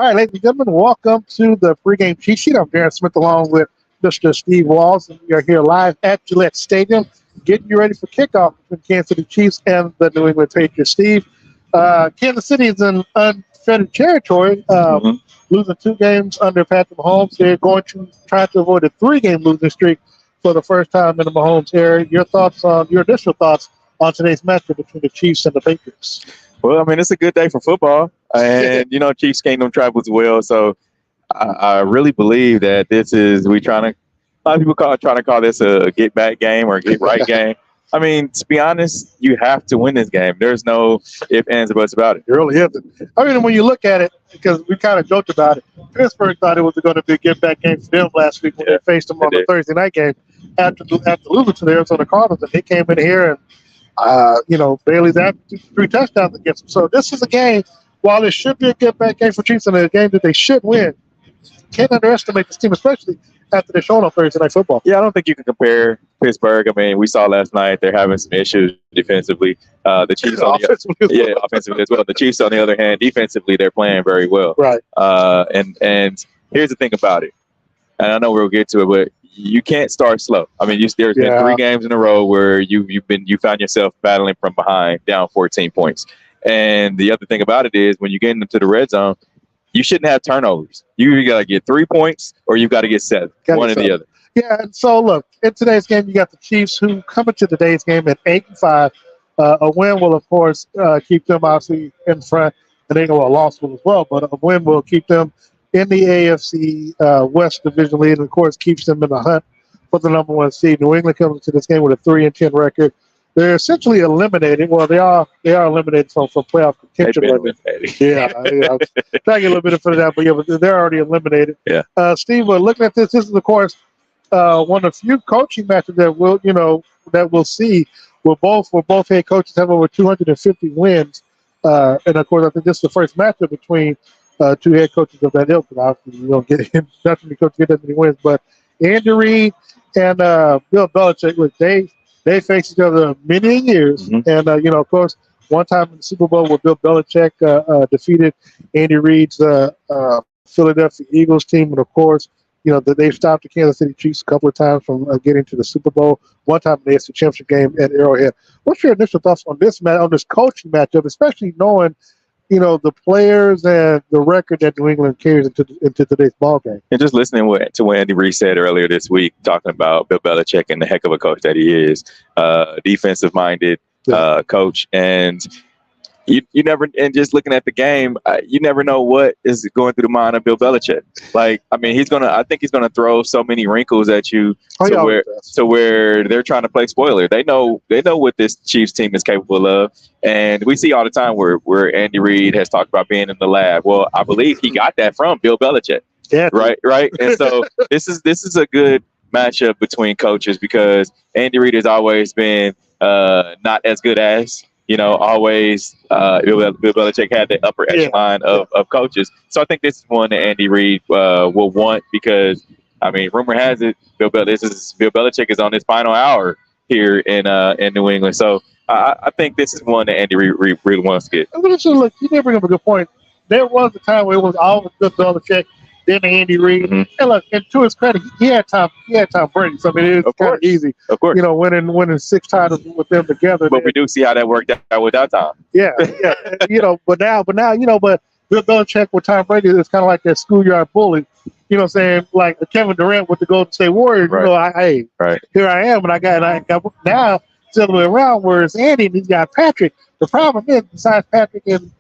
All right, ladies and gentlemen, welcome to the pregame cheat sheet. I'm Darren Smith along with Mr. Steve Walls, and we are here live at Gillette Stadium getting you ready for kickoff between Kansas City Chiefs and the New England Patriots. Steve, Kansas City is in unfettered territory, losing 2 games under Patrick Mahomes. They're going to try to avoid a 3-game losing streak for the first time in the Mahomes era. Your initial thoughts on today's matchup between the Chiefs and the Patriots? Well, I mean, it's a good day for football, and Chiefs Kingdom travels well. So I really believe that this is a lot of people trying to call this a get back game or a get right game. I mean, to be honest, you have to win this game. There's no ifs, ands, or buts about it. It really isn't. I mean, when you look at it, because we kind of joked about it, Pittsburgh thought it was going to be a get-back game for them last week when they faced them on the Thursday night game after losing to the Arizona Cardinals, and they came in here and Bailey's had 3 touchdowns against them. So this is a game, while it should be a get-back game for Chiefs and a game that they should win, can't underestimate this team, especially after they're showing on Thursday Night Football. Yeah, I don't think you can compare Pittsburgh. I mean, we saw last night they're having some issues defensively. The Chiefs offensively as well. The Chiefs, on the other hand, defensively, they're playing very well. Right. And here's the thing about it, and I know we'll get to it, but you can't start slow. I mean, there's been 3 games in a row where you found yourself battling from behind, down 14 points. And the other thing about it is when you get into the red zone, you shouldn't have turnovers. You either got to get 3 points or you've got to get 7, one or the other. Yeah, and so look, in today's game, you got the Chiefs who come into today's game at 8-5. A win will, of course, keep them obviously in front, and a loss will as well. But a win will keep them in the AFC West Division lead, and of course, keeps them in the hunt for the number 1 seed. New England comes into this game with a 3-10 record. They're essentially eliminated. Well, they are eliminated from playoff contention. Yeah, I'm trying to get a little bit of that, but they're already eliminated. Yeah. Steve, looking at this is of course one of the few coaching matches that we'll see where both head coaches have over 250 wins, and of course I think this is the first matchup between 2 head coaches of that ilk. Obviously, you don't get not many coaches get that many wins, but Andy Reid and Bill Belichick, look, they faced each other many years, and of course, one time in the Super Bowl where Bill Belichick defeated Andy Reid's Philadelphia Eagles team, and of course, they've stopped the Kansas City Chiefs a couple of times from getting to the Super Bowl. One time in the AFC Championship game at Arrowhead. What's your initial thoughts on this coaching matchup, especially knowing the players and the record that New England carries into today's ball game? And just listening to what Andy Reid said earlier this week, talking about Bill Belichick and the heck of a coach that he is, defensive-minded coach, and you never, and just looking at the game, you never know what is going through the mind of Bill Belichick. Like, I mean, I think he's gonna throw so many wrinkles at you to where they're trying to play spoiler. They know what this Chiefs team is capable of, and we see all the time where Andy Reid has talked about being in the lab. Well, I believe he got that from Bill Belichick. Yeah. Right. And so this is a good matchup between coaches because Andy Reid has always been not as good as. Always Bill Belichick had the upper echelon of coaches. So I think this is one that Andy Reid will want because, I mean, rumor has it Bill Belichick is on his final hour here in New England. So I think this is one that Andy Reid really wants to get. Look, you did bring up a good point. There was a time where it was always Bill Belichick, then Andy Reid. And look, and to his credit, he had Tom Brady. So I mean, it's kind of easy. Of course, winning 6 titles with them together. But we do see how that worked out without Tom. Yeah. But now, Bill Belichick with Tom Brady is kind of like that schoolyard bully. You know what I'm saying? Like Kevin Durant with the Golden State Warriors. Right. Here I am, and I got now it's the other way around. Whereas Andy and he's got Patrick. The problem is, besides Patrick and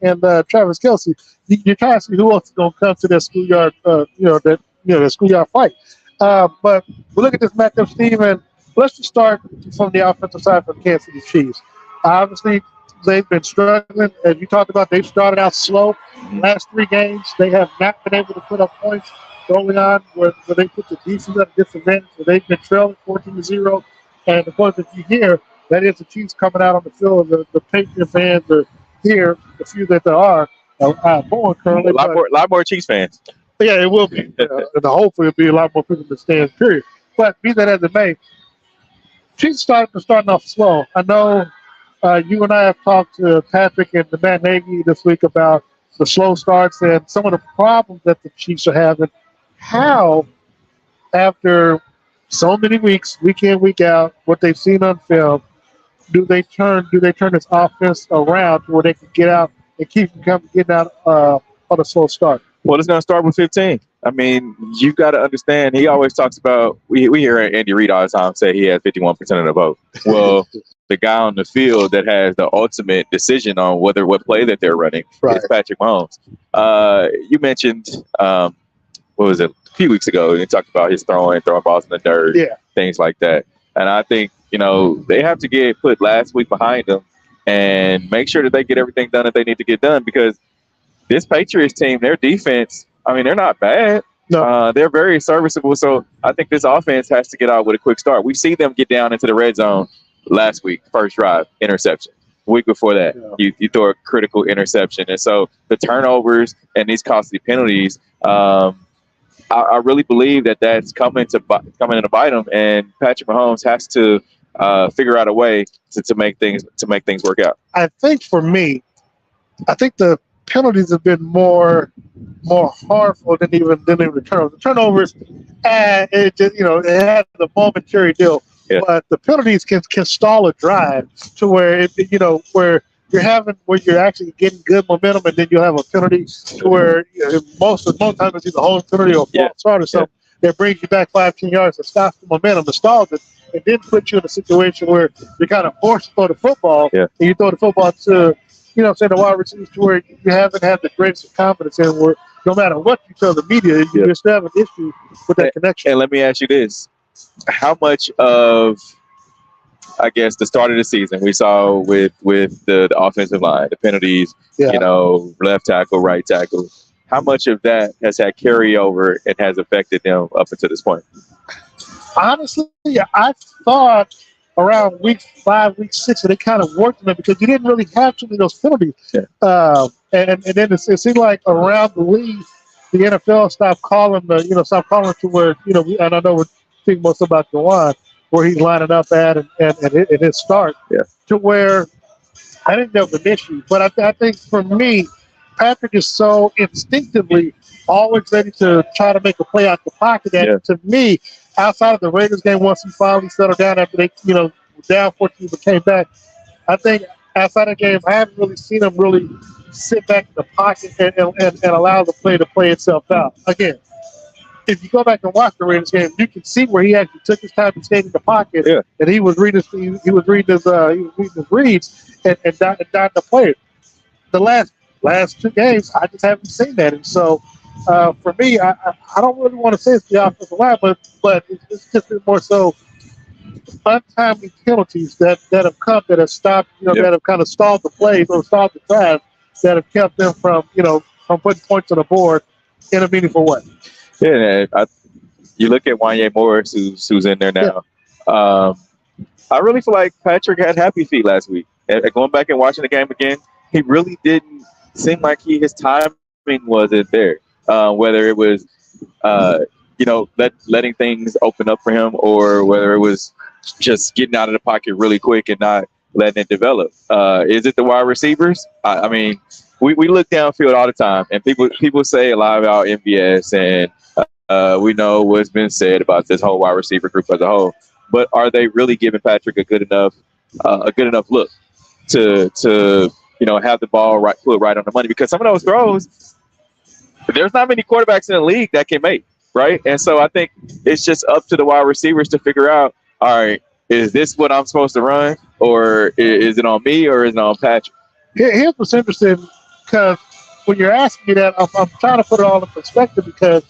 Travis Kelce, you're trying to see who else is going to come to that schoolyard, the schoolyard fight. But we look at this matchup, Steve, and let's just start from the offensive side for the Kansas City Chiefs. Obviously, they've been struggling. As you talked about, they've started out slow. Last 3 games, they have not been able to put up points early on where they put the defense at a disadvantage. So they've been trailing 14-0. And of course, if you hear, that is the Chiefs coming out on the field. The Patriot fans are here, the few that there are born currently. A lot more Chiefs fans. Yeah, it will be. And hopefully it'll be a lot more people in the stands, period. But be that as it may, Chiefs starting off slow. I know you and I have talked to Patrick and the Matt Nagy this week about the slow starts and some of the problems that the Chiefs are having, how after so many weeks, week in, week out, what they've seen on film, do they turn this offense around to where they can get out and keep them getting out on a slow start? Well, it's going to start with 15. I mean, you got to understand. He always talks about. We hear Andy Reid all the time say he has 51% of the vote. Well, the guy on the field that has the ultimate decision on what play that they're running is Patrick Mahomes. You mentioned what was it a few weeks ago? You talked about his throwing balls in the dirt, things like that. And I think they have to put last week behind them and make sure that they get everything done that they need to get done, because this Patriots team, their defense, I mean, they're not bad. No. They're very serviceable. So I think this offense has to get out with a quick start. We see them get down into the red zone last week, first drive, interception. Week before that, you throw a critical interception. And so the turnovers and these costly penalties, I really believe that that's coming to bite them. And Patrick Mahomes has to figure out a way to make things work out. I think for me, the penalties have been more harmful than even the turnovers. The turnovers, it had the momentary deal. Yeah. But the penalties can stall a drive to where where you're actually getting good momentum, and then you'll have a penalty to where most times it's either a whole penalty or a false start or something that brings you back 5-10 yards to stop the momentum, to stall it, and then put you in a situation where you're kind of forced to throw the football, and you throw the football to the wide receivers to where you haven't had the greatest of confidence in, where no matter what you tell the media, you just have an issue with that connection. And let me ask you this. How much of, I guess, the start of the season we saw with the offensive line, the penalties, left tackle, right tackle, how much of that has had carryover and has affected them up until this point? Honestly, I thought around week 5, week 6, and it kind of worked for them because you didn't really have too many of those penalties. Yeah. And then it seemed like around the league, the NFL stopped calling to where, and I know we're thinking most about Juwan, where he's lining up at and his start, to where I didn't know the issue. But I think for me, Patrick is so instinctively always ready to try to make a play out the pocket that to me, outside of the Raiders game, once he finally settled down after they, down 14 but came back, I think outside of the game, I haven't really seen him really sit back in the pocket and allow the play to play itself out. Again, if you go back and watch the Raiders game, you can see where he actually took his time and stayed in the pocket, and he was reading his reads and dot the player. The last 2 games, I just haven't seen that, and so for me, I don't really want to say it's the offensive line, but it's just been more so untimely penalties that have come, that have stopped, that have kind of stalled the plays or stalled the drive, that have kept them from putting points on the board in a meaningful way. Yeah, you look at Wanye Morris, who's in there now. I really feel like Patrick had happy feet last week. And going back and watching the game again, he really didn't seem like his timing wasn't there. Whether it was, letting things open up for him, or whether it was just getting out of the pocket really quick and not letting it develop. Is it the wide receivers? I mean, we look downfield all the time, and people say a lot about MVS, and we know what's been said about this whole wide receiver group as a whole. But are they really giving Patrick a good enough look to have the ball put right on the money? Because some of those throws, there's not many quarterbacks in the league that can make, right? And so I think it's just up to the wide receivers to figure out, all right, is this what I'm supposed to run, or is it on me, or is it on Patrick? Here's what's interesting, because when you're asking me that, I'm trying to put it all in perspective, because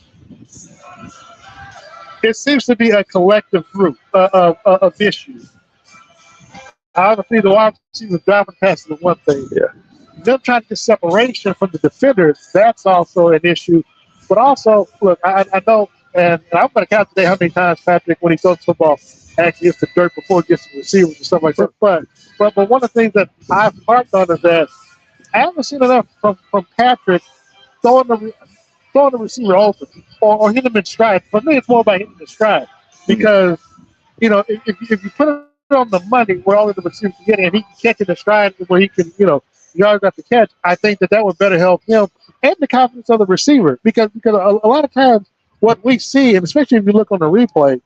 it seems to be a collective group of issues. Obviously, the wide receivers dropping passes is one thing. Yeah. Them trying to get separation from the defenders, that's also an issue. But also, look, I know, and I'm going to count today how many times Patrick, when he throws the football, actually hits the dirt before he gets to the receivers and stuff like that. But one of the things that I've harped on is that I haven't seen enough from Patrick throwing the receiver open or hitting him in stride. For me, it's more about hitting the stride, because if you put it on the money where all of the receivers can get it, and he can catch it in stride where he can yards after catch, I think that would better help him and the confidence of the receiver because a lot of times what we see, and especially if you look on the replay,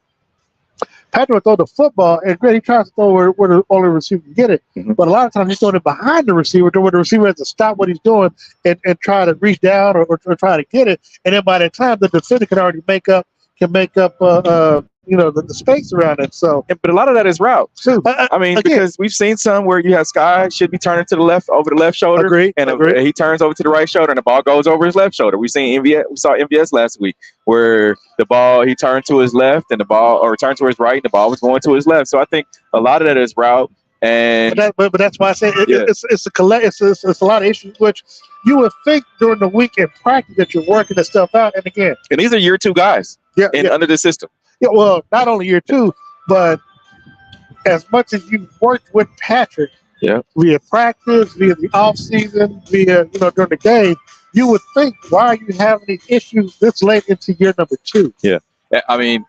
Patrick will throw the football, and he tries to throw where the only receiver can get it. Mm-hmm. But a lot of times he's throwing it behind the receiver to where the receiver has to stop what he's doing and try to reach down or try to get it. And then by that time, the defender can already make up the space around it. So, but a lot of that is route too. Again, because we've seen some where you have Sky should be turning to the left over the left shoulder, Agreed. He turns over to the right shoulder, and the ball goes over his left shoulder. We saw MVS last week where the ball he turned to his left and the ball or turned to his right, and the ball was going to his left. So I think a lot of that is route. And but that's why I say it's a lot of issues which you would think during the week in practice that you're working this stuff out. And these are year 2 guys under the system. Yeah, well, not only year 2, but as much as you worked with Patrick, via practice, via the off season, via during the game, you would think, why are you having these issues this late into year number 2? Yeah, I mean,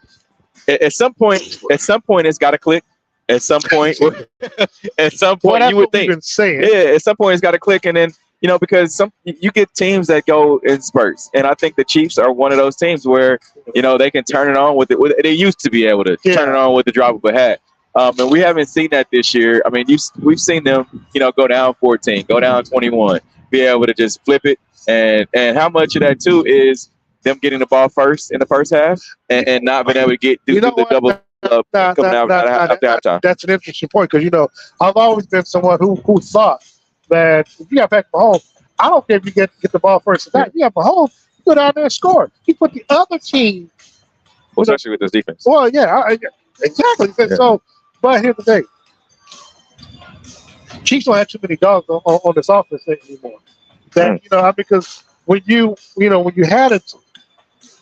at some point, it's got to click. At some point, you would think. At some point, it's got to click, and then because you get teams that go in spurts, and I think the Chiefs are one of those teams where they can turn it on with it. They used to be able to turn it on with the drop of a hat, and we haven't seen that this year. I mean, we've seen them, go down 14, go down 21, be able to just flip it, and how much of that too is them getting the ball first in the first half and not being able to get through the double. Coming out after halftime. That's an interesting point because I've always been someone who thought that if you got Patrick Mahomes, I don't care if you get the ball first or not. You have Mahomes, you go down there and score. He put the other team, especially with this defense. Well, exactly. Yeah. So, but here's the thing: Chiefs don't have too many dogs on this offense anymore. That because when you had it,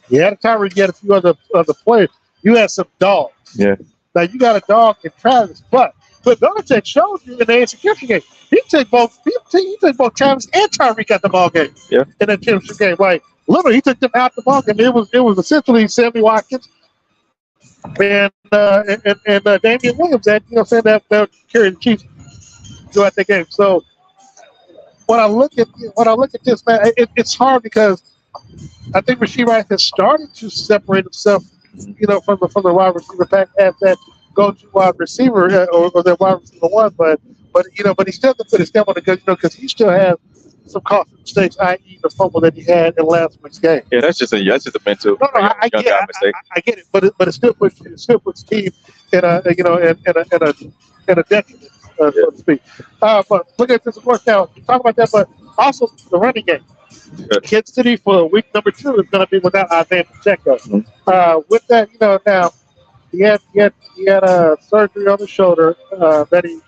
you had a time where you had a few other players. You had some dogs. Yeah. Now you got a dog in Travis, but Belichick showed you in the execution game. He took both Travis and Tyreek out the ball game. Yeah. In the championship game, like literally, he took them out the ball game. It was essentially Sammy Watkins and Damian Williams that that carried the Chiefs throughout the game. So when I look at this, man, it's hard because I think Rasheed Rice has started to separate himself. From the wide receiver pack as that go-to wide receiver or that wide receiver one, but he still can put his stamp on it because he still has some costly mistakes, i.e. the fumble that he had in last week's game. Yeah, that's just a mental. No, I get it, but it still puts the team in a detriment, so to speak. But look at this, of course. Now talk about that, but also the running game. Kansas City for week number 2 is going to be without Isaiah Pacheco. With that, now he had a surgery on the shoulder that he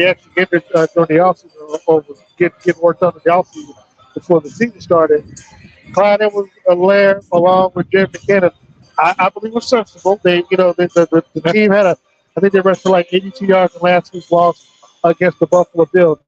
actually injured during the offseason or was getting worked on in the offseason before the season started. Clyde Edwards-Helaire along with Jerry McKinnon, I believe was serviceable. They, the team had I think they rushed for like 82 yards in last week's loss against the Buffalo Bills.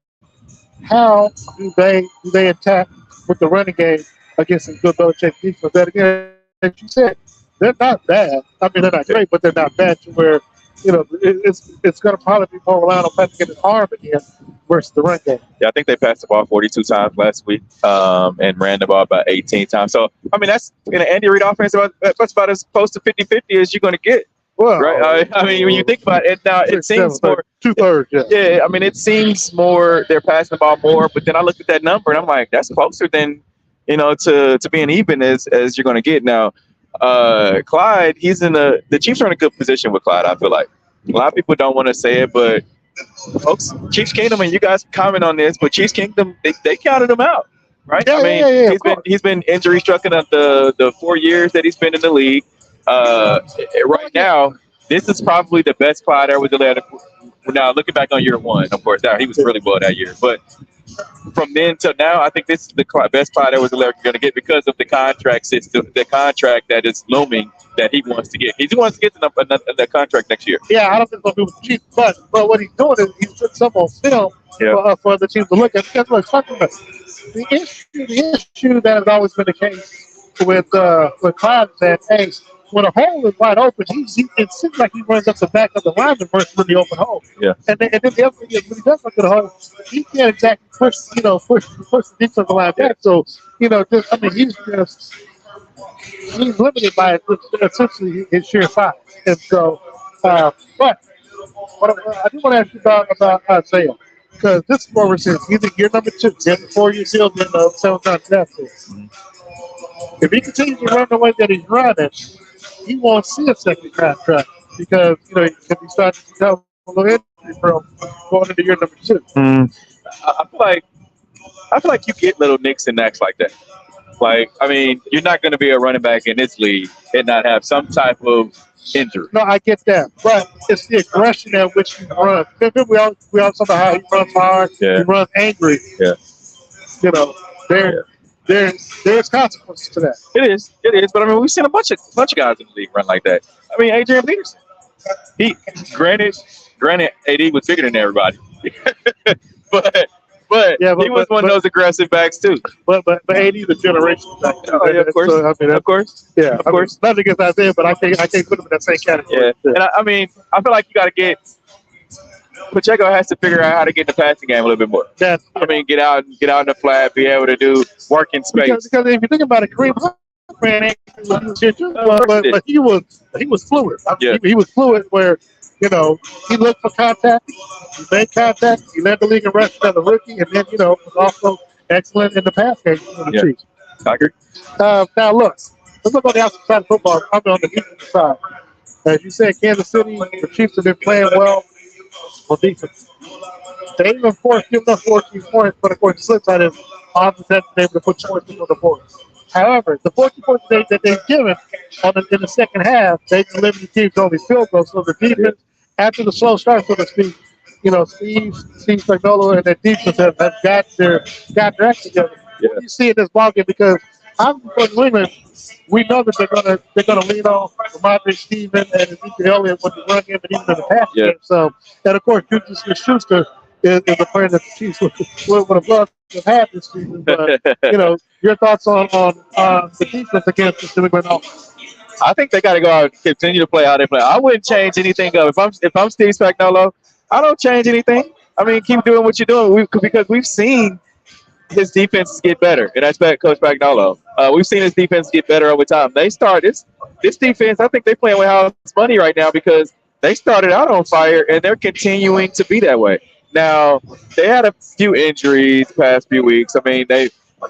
How do they attack with the running game against the good Belichick defense? That again, as you said, they're not bad. I mean, they're not great, but they're not bad to where it's going to probably be more reliant on Patrick getting his arm again versus the run game. Yeah, I think they passed the ball 42 times last week and ran the ball about 18 times. So, I mean, that's in an Andy Reid offense, that's about as close to 50-50 as you're going to get. Well, right? I mean, when you think about it, now it seems more 2/3. Yeah, I mean, it seems more they're passing the ball more, but then I look at that number and I'm like, that's closer than to being even as you're going to get now. Clyde, the Chiefs are in a good position with Clyde. I feel like a lot of people don't want to say it, but folks, Chiefs Kingdom, and you guys comment on this, but Chiefs Kingdom, they counted him out, right? Yeah, he's been injury stricken at the 4 years that he's been in the league. Right now, this is probably the best Clyde ever delivered. Now, looking back on year 1, of course, he was really well that year. But from then till now, I think this is the best Clyde ever delivered you're going to get because of the contract system, the contract that is looming that he wants to get. He wants to get the contract next year. Yeah, I don't think it's going to be with the Chiefs, but what he's doing is he's putting some on film for the team to look at. Because look, the issue that has always been the case with Clyde is that, hey, when a hole is wide open, it seems like he runs up the back of the lineman versus in the open hole. Yeah. And then the other thing is when he does look at the hole, he can't exactly push the defensive line back. So, he's limited by essentially his sheer size. And so, but I do want to ask you about Isaiah. Because this is what we're seeing. He's in year number 2, getting 4 years deal in the 7-time draft. If he continues to run the way that he's running, he won't see a second contract because he could be starting to tell a little injury from going into year number 2. I feel like you get little nicks and knacks like that. Like, I mean, you're not going to be a running back in this league and not have some type of injury. No, I get that, but it's the aggression at which he runs. We all talk about how he runs hard, he runs angry. Yeah. There's consequences to that. It is. But I mean, we've seen a bunch of guys in the league run like that. I mean, Adrian Peterson. He granted, AD was bigger than everybody, but he was one of those aggressive backs too. But AD is a generation back. Oh, yeah, of course. So, of course. Yeah, of course. Nothing against Isaiah, but I can't put him in that same category. Yeah. And I mean, I feel like you got to get. Pacheco has to figure out how to get in the passing game a little bit more. I mean, get out in the flat, be able to do work in space. Because if you think about it, Kareem Hunt ran but he was fluid. He was fluid where he looked for contact, he made contact, he led the league in rushing as a rookie, and then was also excellent in the pass game for the Chiefs. I agree. Now let's look on the outside side of football. I'm on the defensive side. As you said, Kansas City, the Chiefs have been playing well on defense. They even giving up 14 points, but of course the flip side is offense hasn't been able to put 14 on the board. However, the 14 points that they've given in the second half, they've limited the team to only field goals. So the defense, after the slow start, so to speak, Steve Spagnuolo and their defense have got their act together. Yeah. You see in this ballgame because I'm from New England. We know that they're gonna lean on Ramondre Stevenson and Ezekiel Elliott when they run game and even in the pass game. So, and of course, Juju Smith-Schuster is a player that the Chiefs would have loved to have this season. But your thoughts on the defense against the New England offense? I think they got to go out and continue to play how they play. I wouldn't change anything up. If I'm Steve Spagnuolo, I don't change anything. I mean, keep doing what you're doing because we've seen his defense get better, and that's Coach Spagnuolo. We've seen his defense get better over time. They start this defense. I think they're playing with house money right now because they started out on fire, and they're continuing to be that way. Now they had a few injuries the past few weeks. I mean,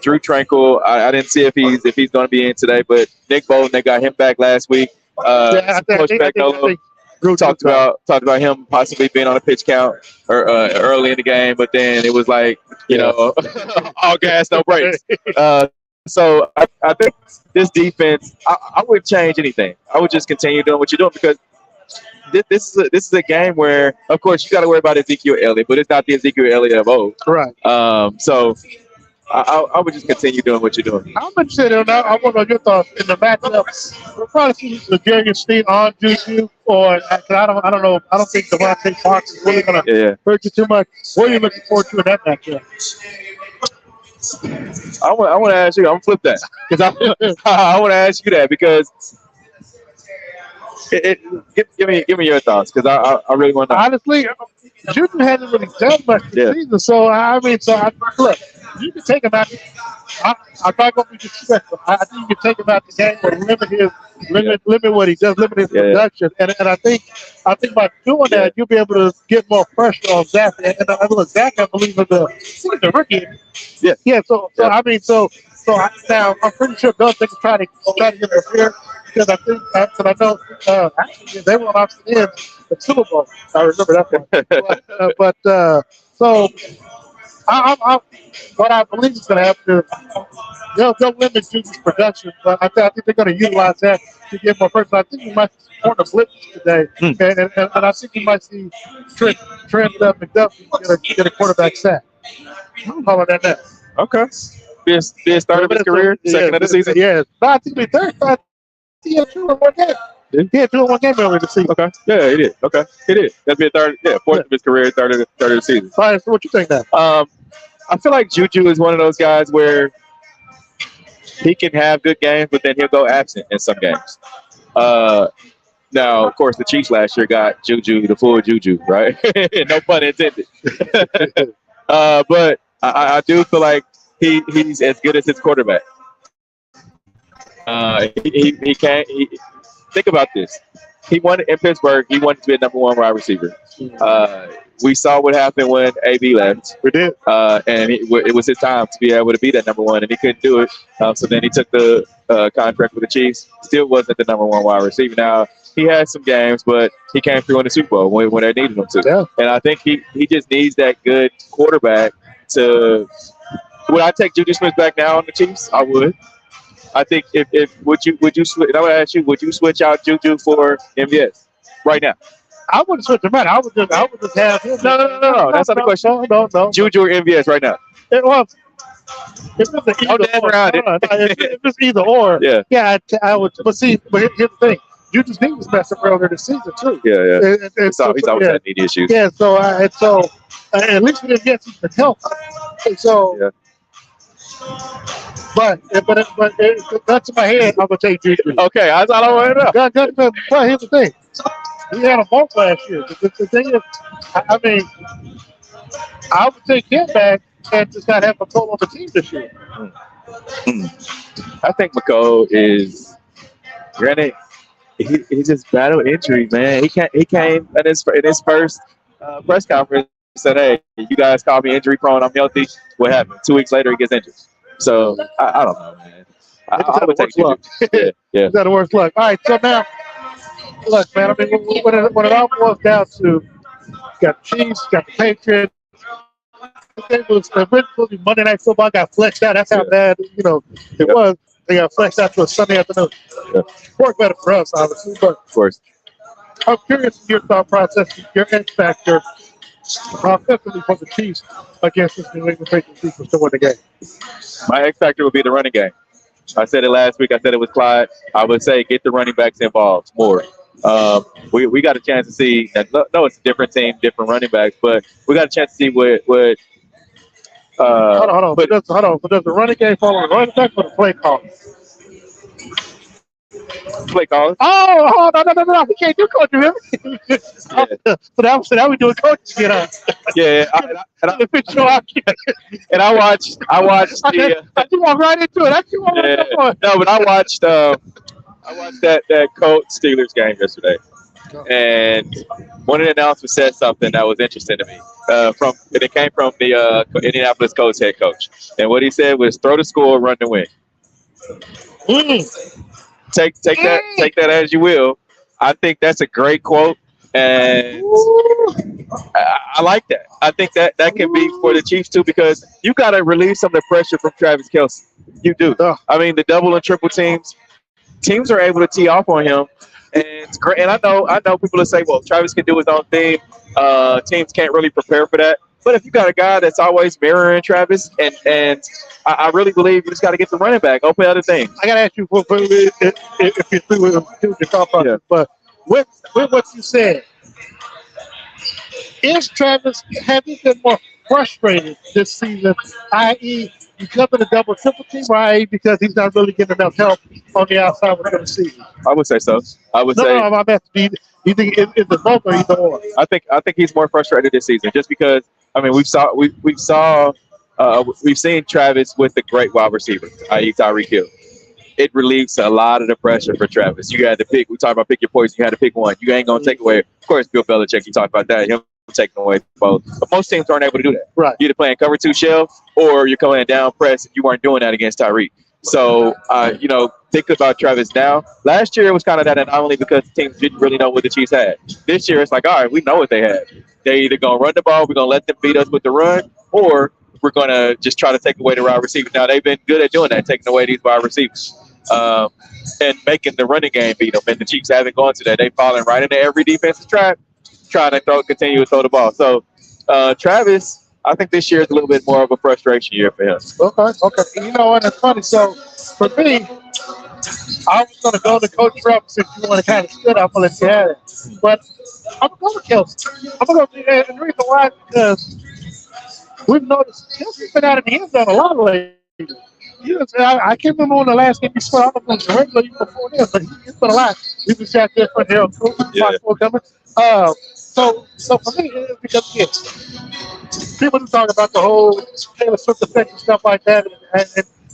Drew Tranquil. I didn't see if he's going to be in today, but Nick Bolton, they got him back last week. Coach Spagnuolo talked about him possibly being on a pitch count or early in the game, but then it was like all gas, no brakes. So I think this defense, I wouldn't change anything. I would just continue doing what you're doing because this is a game where, of course, you got to worry about Ezekiel Elliott, but it's not the Ezekiel Elliott of old. Right. So I would just continue doing what you're doing. I'm interested in that. I want to know your thoughts in the matchup. We'll probably see the Jarius Sneed on Juju, or I don't know. I don't think Devontae Parks is really going to hurt you too much. What are you looking forward to in that matchup? I want to ask you. I'm gonna flip that because I want to ask you that because give me your thoughts because I really want to know. Honestly, Juju hasn't really done much this season, so look. You can take him out. I'm not going to be disrespectful. I think you can take him out the game or limit what he does, limit his production. And I think by doing that, you'll be able to get more pressure on Zach. And look, Zach, I believe, is the rookie. Yeah. So now I'm pretty sure Belichick try to interfere because I know actually they were on opposite ends at Super Bowl. I remember that one. So. What I believe is going to happen is they'll limit Juju's production, but I think they're going to utilize that to get more pressure. I think we might see more of blitz today, and I think we might see Trent McDuffie get a quarterback sack. I'm calling that now. Okay. Be a start of his career, second of the season? Yeah. No, I think it'll be third. He had 2 in 1 game. He had 2 in 1 game earlier this season. Okay. Yeah, he did. Okay. He did. That'd be a third, fourth of his career, third of the season. All right, so what you think now? I feel like Juju is one of those guys where he can have good games, but then he'll go absent in some games. Now, of course, the Chiefs last year got Juju, the full Juju, right? No pun intended. But I do feel like he's as good as his quarterback. He can't. Think about this. He won in Pittsburgh. He wanted to be a number one wide receiver. We saw what happened when AB left. We did. And it was his time to be able to be that number one, and he couldn't do it. So then he took the contract with the Chiefs. Still wasn't the number one wide receiver. Now, he had some games, but he came through in the Super Bowl when they needed him to. Yeah. And I think he just needs that good quarterback to. Would I take Juju Smith back now on the Chiefs? I would. I think if would you switch? I would ask you, would you switch out Juju for MVS right now? I wouldn't switch him out. I would just have him. No. That's not the question. No. Juju or MVS right now? It was. If it's either if it's either or, yeah, I would. But here's the thing: Juju's knee was messed up earlier this season too. Yeah. He's always had knee issues. Yeah, so at least we didn't get some help. So. Yeah. But that's in my head. I'm gonna take Juju. Okay, I thought I wanted to know. But here's the thing: he had a bump last year. The thing is, I mean, I would take him back and just not have McCall on the team this year. I think McCall is granted. He just battled injury, man. He came in his first press conference and said, "Hey, you guys call me injury prone. I'm healthy." What happened? 2 weeks later, he gets injured. So I don't know, man. I would take Juju. Yeah. He's got the worst luck. All right, so now, look, man. I mean, when it all boils down to, you got the Chiefs, you got the Patriots. It was originally Monday Night Football got flexed out. That's how bad it was. They got flexed out to a Sunday afternoon. Worked better for us, obviously, but of course. I'm curious your thought process, your X factor, offensively for the Chiefs against this New England Patriots defense to win the game. My X factor would be the running game. I said it last week. I said it was Clyde. I would say get the running backs involved more. We got a chance to see. No, it's a different team, different running backs, but we got a chance to see what. Hold on. But does the running game follow the running back or the play call? Play call. Oh, no. We can't do coach. So that we doing coach get on. Yeah. And I watched the. I just walk right into it. No, but I watched that Colts Steelers game yesterday, and one of the announcers said something that was interesting to me. It came from the Indianapolis Colts head coach, and what he said was, "Throw the score, run the win." Take that as you will. I think that's a great quote, and I like that. I think that can be for the Chiefs too, because you got to relieve some of the pressure from Travis Kelce. You do. I mean, the double and triple teams are able to tee off on him, and it's great. And I know people will say, "Well, Travis can do his own thing. Teams can't really prepare for that." But if you got a guy that's always mirroring Travis, and I really believe you just got to get the running back, open other things. I got to ask you if you through with the thought process, but with what you said, is Travis, have you been more frustrated this season, i.e., because of the double triple team, or i.e., because he's not really getting enough help on the outside within the season? I would say so. I'm asking, you think it's both or either or? I think he's more frustrated this season, just because. I mean, we've seen Travis with a great wide receiver, i.e. Tyreek Hill. It relieves a lot of the pressure for Travis. You had to pick. We talked about pick your poison. You had to pick one. You ain't gonna take away. Of course, Bill Belichick. You talked about that. Him taking away both. But most teams aren't able to do that. Right. You're either playing cover 2 shell or you're coming down press. And you weren't doing that against Tyreek. So, think about Travis now. Last year, it was kind of that anomaly because the teams didn't really know what the Chiefs had. This year, it's like, all right, we know what they had. They're either going to run the ball, we're going to let them beat us with the run, or we're going to just try to take away the wide receivers. Now, they've been good at doing that, taking away these wide receivers and making the running game beat them. And the Chiefs haven't gone to that. They've fallen right into every defensive trap, trying to continue to throw the ball. So, Travis, I think this year is a little bit more of a frustration year for him. Okay. And it's funny. So, for me, I was going to go to Coach Trump since you want to kind of stood up and let you have it. But I'm going to go with Kelce. I'm going to go, and the reason why is because we've noticed Kelce's been out in the end zone a lot lately. Yes, I can't remember when the last game he scored. I don't know if it was the regular year before this, but he's been a lot. He was out there for Harold Cook, Yeah. Foxborough coming. So for me, it's because people do talk about the whole Taylor Swift effect and stuff like that, and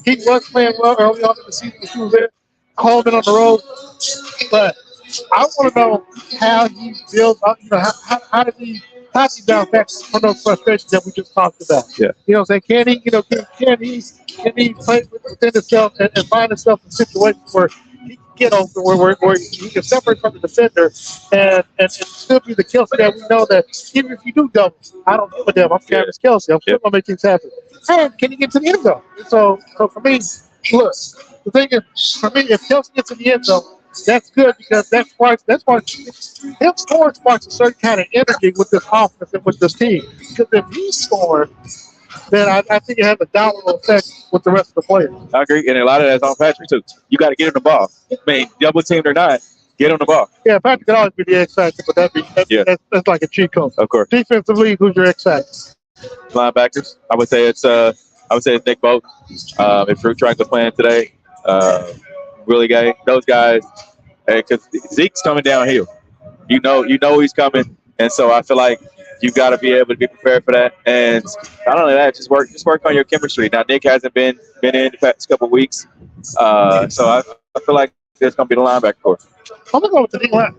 he was playing well early on in the season when she was there, Coleman on the road. But I want to know how he builds up. You know, how did he bounce back from those frustrations that we just talked about? Yeah. You know, what I'm saying, can he? You know, can he play within himself and find himself in situations where he can get over where he can separate from the defender and still be the Kelsey that we know that even if you do double, I don't give a damn. I'm Travis Kelsey. I'm still gonna make things happen. And can he get to the end zone? So for me, look, the thing is, for me, if Kelsey gets in the end zone, that's good because that sparks him scoring sparks a certain kind of energy with this offense and with this team. Because if he scores, then I think it has a domino effect with the rest of the players. I agree, and a lot of that's on Patrick too. You got to get him the ball. I mean, double teamed or not, get him the ball. Yeah, Patrick can always be the X factor, but that's like a cheat code. Of course. Defensively, who's your X factor? Linebackers, I would say it's Nick Boat. If Fruit Triangle playing today, Willie Gay, those guys, because Zeke's coming downhill. You know he's coming, and so I feel like you got to be able to be prepared for that. And not only that, just work on your chemistry. Now Nick hasn't been in the past couple of weeks, so I feel like there's going to be the linebacker core. I'm gonna go with the D line,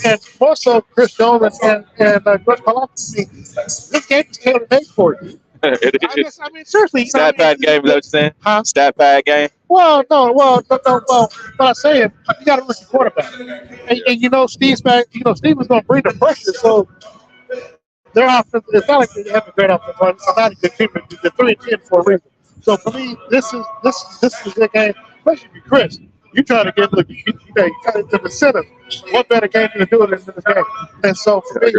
and more so Chris Jones and Greg Palazzi. This game is tailor made for you. I mean, seriously. Stat pad game, is that what you're saying? Huh? Stat pad game? Well, but I'm saying you got a rookie quarterback, and you know Steve's back. You know Steve was going to bring the pressure, so their offense. It's not like they have a great offense. It's not a good team. They're 3-10 for a reason. So for me, this is the game. Especially if you're Chris, you trying to get you trying to get the incentive. What better game than to do it in this game? And so for me,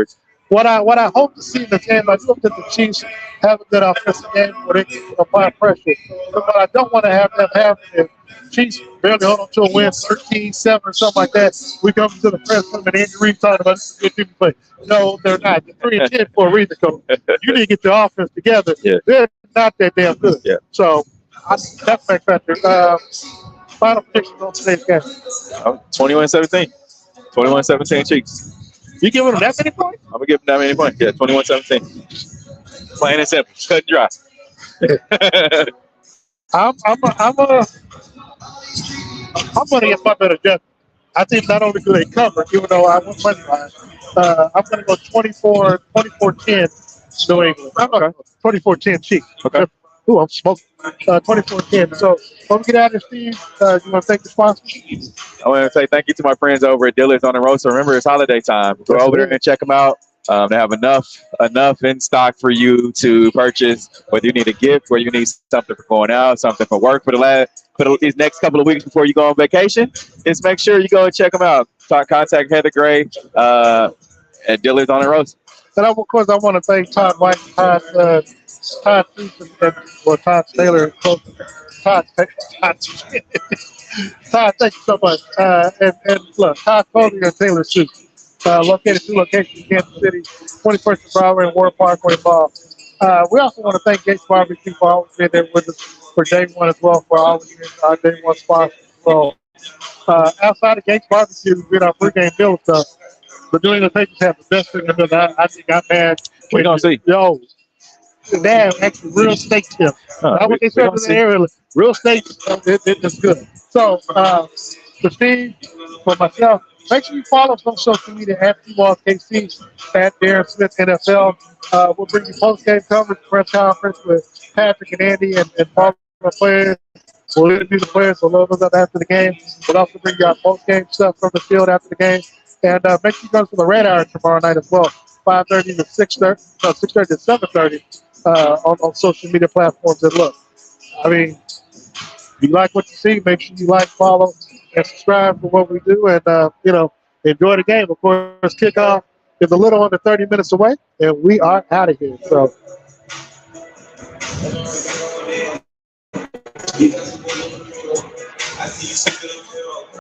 what I hope to see in the game, I hope that the Chiefs have a good offensive game where they can apply pressure. But what I don't want to have them have is Chiefs barely hold on to a win, 13-7 or something like that. We come to the press room and Andy Reid talking about this is a good team to play. No, they're not. They're 3-10 for a reason, Coach. You need to get your offense together. Yeah. They're not that damn good. Yeah. So that's my factor. Final prediction on today's game. 21-17. 21-17 Chiefs. You giving them that many points? I'm gonna give them that many points. Yeah, 21-17. Plain and simple, cut and dry. I'm gonna get my better judgment. I think not only do they cover, even though I went money line, I'm gonna go 24-10 New England. Okay. 24-10 Chiefs. Okay. Ooh, I'm smoking. 24-10. So, when we get out of here, Steve, you want to thank the sponsors? I want to say thank you to my friends over at Dillard's on the Road. So remember, it's holiday time. Go over there and check them out. They have enough in stock for you to purchase, whether you need a gift, whether you need something for going out, something for work for these next couple of weeks before you go on vacation. Just make sure you go and check them out. Contact Heather Gray at Dillard's on the Road. And of course, I want to thank Todd White, Todd Houston, Todd Taylor, Todd, thank you so much. And look, Todd Clothing and Taylor Suits, located 2 locations in Kansas City, 21st and Broadway and Ward Parkway Mall. We also want to thank Gates Barbecue for always being there with us for day one as well, for always being our day one sponsor. So, outside of Gates Barbecue, we did our pregame bill stuff. But doing the Patriots have the best thing to do. I think I'm mad. We're going to see. Yo, they have actually real steak tips. Not what they serve in the area. Real steak, it's good. So, for Steve, for myself, make sure you follow us on social media at PWallKC, at Darren Smith NFL. We'll bring you post-game coverage, press conference with Patrick and Andy and former players. We'll interview the players a little bit after the game. We'll also bring you our post-game stuff from the field after the game. And make sure you go to the Red Hour tomorrow night as well, 5:30 to 6:30, 6:30 to 7:30 on social media platforms. And look, I mean, if you like what you see, make sure you like, follow, and subscribe for what we do. And, enjoy the game. Of course, kickoff is a little under 30 minutes away, and we are out of here. So.